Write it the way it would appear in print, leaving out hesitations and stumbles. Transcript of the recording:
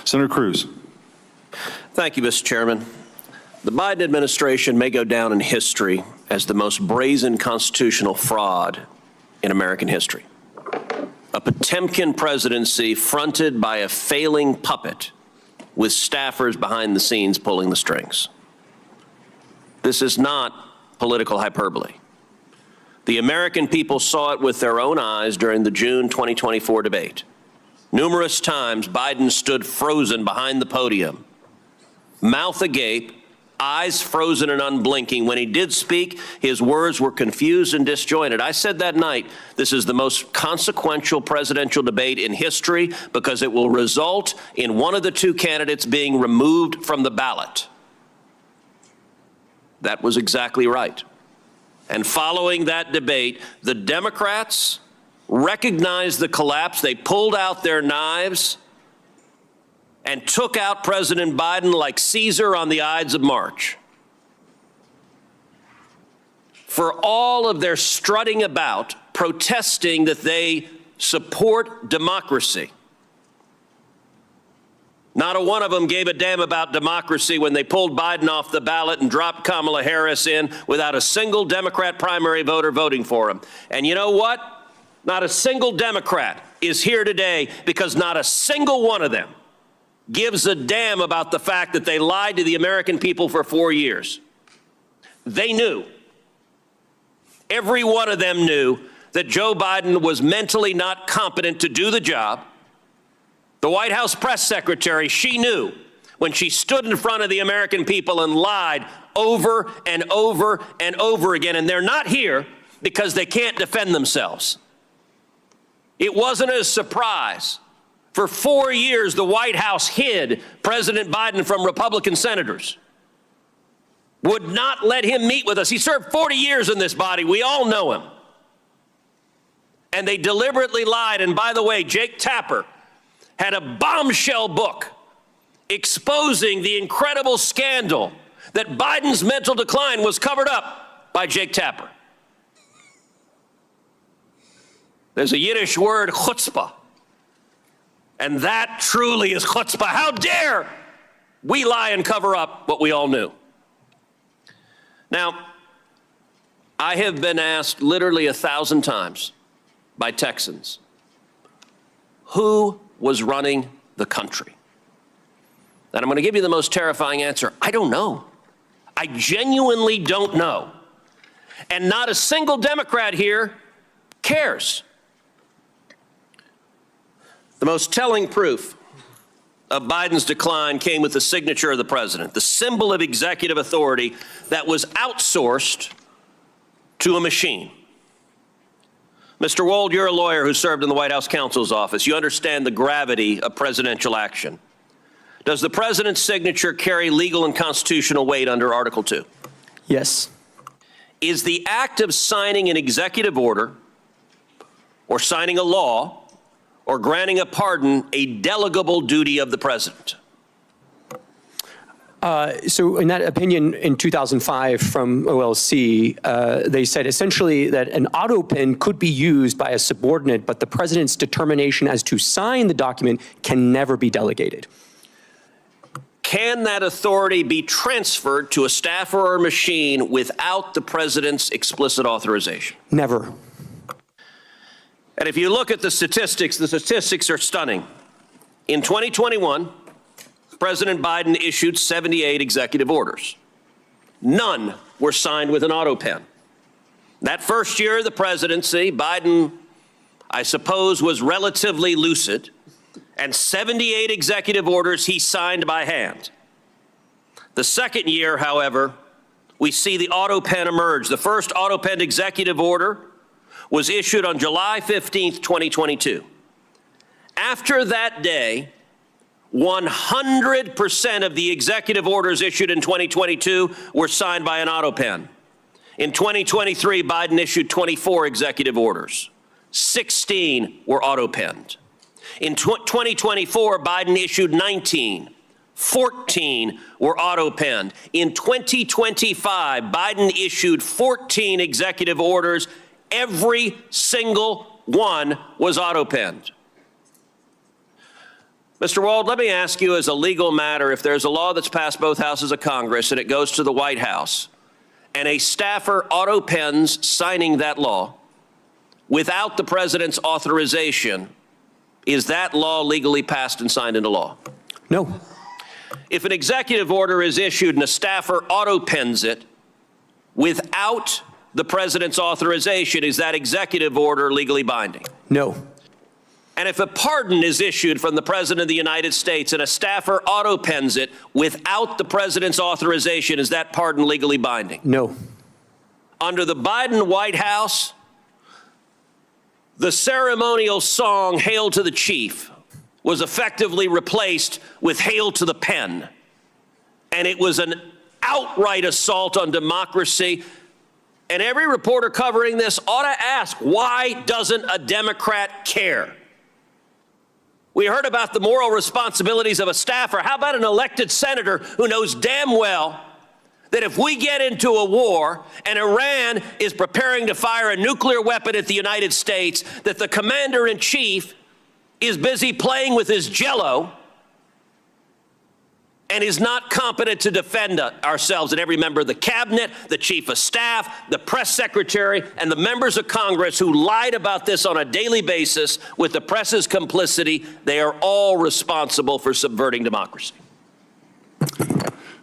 Senator Cruz. Thank you, Mr. Chairman. The Biden administration may go down in history as the most brazen constitutional fraud in American history. A Potemkin presidency fronted by a failing puppet with staffers behind the scenes pulling the strings. This is not political hyperbole. The American people saw it with their own eyes during the June 2024 debate. Numerous times, Biden stood frozen behind the podium, mouth agape, eyes frozen and unblinking. When he did speak, his words were confused and disjointed. I said that night, this is the most consequential presidential debate in history because it will result in one of the two candidates being removed from the ballot. That was exactly right. And following that debate, the Democrats recognized the collapse. They pulled out their knives and took out President Biden like Caesar on the Ides of March. For all of their strutting about, protesting that they support democracy, not a one of them gave a damn about democracy when they pulled Biden off the ballot and dropped Kamala Harris in without a single Democrat primary voter voting for him. And you know what? Not a single Democrat is here today because not a single one of them gives a damn about the fact that they lied to the American people for 4 years. They knew. Every one of them knew that Joe Biden was mentally not competent to do the job. The White House press secretary, she knew when she stood in front of the American people and lied over and over and over again. And they're not here because they can't defend themselves. It wasn't a surprise. For 4 years, the White House hid President Biden from Republican senators, would not let him meet with us. He served 40 years in this body. We all know him. And they deliberately lied. And by the way, Jake Tapper had a bombshell book exposing the incredible scandal that Biden's mental decline was covered up by Jake Tapper. There's a Yiddish word, chutzpah. And that truly is chutzpah. How dare we lie and cover up what we all knew? Now, I have been asked literally 1,000 times by Texans, who was running the country? And I'm going to give you the most terrifying answer. I don't know. I genuinely don't know. And not a single Democrat here cares. The most telling proof of Biden's decline came with the signature of the president, the symbol of executive authority that was outsourced to a machine. Mr. Wold, you're a lawyer who served in the White House counsel's office. You understand the gravity of presidential action. Does the president's signature carry legal and constitutional weight under Article 2? Yes. Is the act of signing an executive order or signing a law or granting a pardon a delegable duty of the president? So in that opinion in 2005 from OLC, they said essentially that an Autopen could be used by a subordinate, but the president's determination as to sign the document can never be delegated. Can that authority be transferred to a staffer or machine without the president's explicit authorization? Never. And if you look at the statistics are stunning. In 2021, President Biden issued 78 executive orders. None were signed with an Autopen. That first year of the presidency, Biden, I suppose, was relatively lucid, and 78 executive orders he signed by hand. The second year, however, we see the Autopen emerge. The first Autopen executive order was issued on July 15th, 2022. After that day, 100% of the executive orders issued in 2022 were signed by an Autopen. In 2023, Biden issued 24 executive orders. 16 were Autopenned. In 2024, Biden issued 19. 14 were Autopenned. In 2025, Biden issued 14 executive orders. Every single one was Autopenned. Mr. Mr. Wald, let me ask you as a legal matter, if there's a law that's passed both houses of Congress and it goes to the White House, and a staffer auto-pens signing that law without the president's authorization, is that law legally passed and signed into law? No. If an executive order is issued and a staffer auto-pens it without the president's authorization, is that executive order legally binding? No. And if a pardon is issued from the President of the United States and a staffer auto-pens it without the President's authorization, is that pardon legally binding? No. Under the Biden White House, the ceremonial song, Hail to the Chief, was effectively replaced with Hail to the Pen. And it was an outright assault on democracy. And every reporter covering this ought to ask, why doesn't a Democrat care? We heard about the moral responsibilities of a staffer. How about an elected senator who knows damn well that if we get into a war and Iran is preparing to fire a nuclear weapon at the United States, that the commander-in-chief is busy playing with his Jell-O and is not competent to defend ourselves? And every member of the cabinet, the chief of staff, the press secretary, and the members of Congress who lied about this on a daily basis with the press's complicity, they are all responsible for subverting democracy.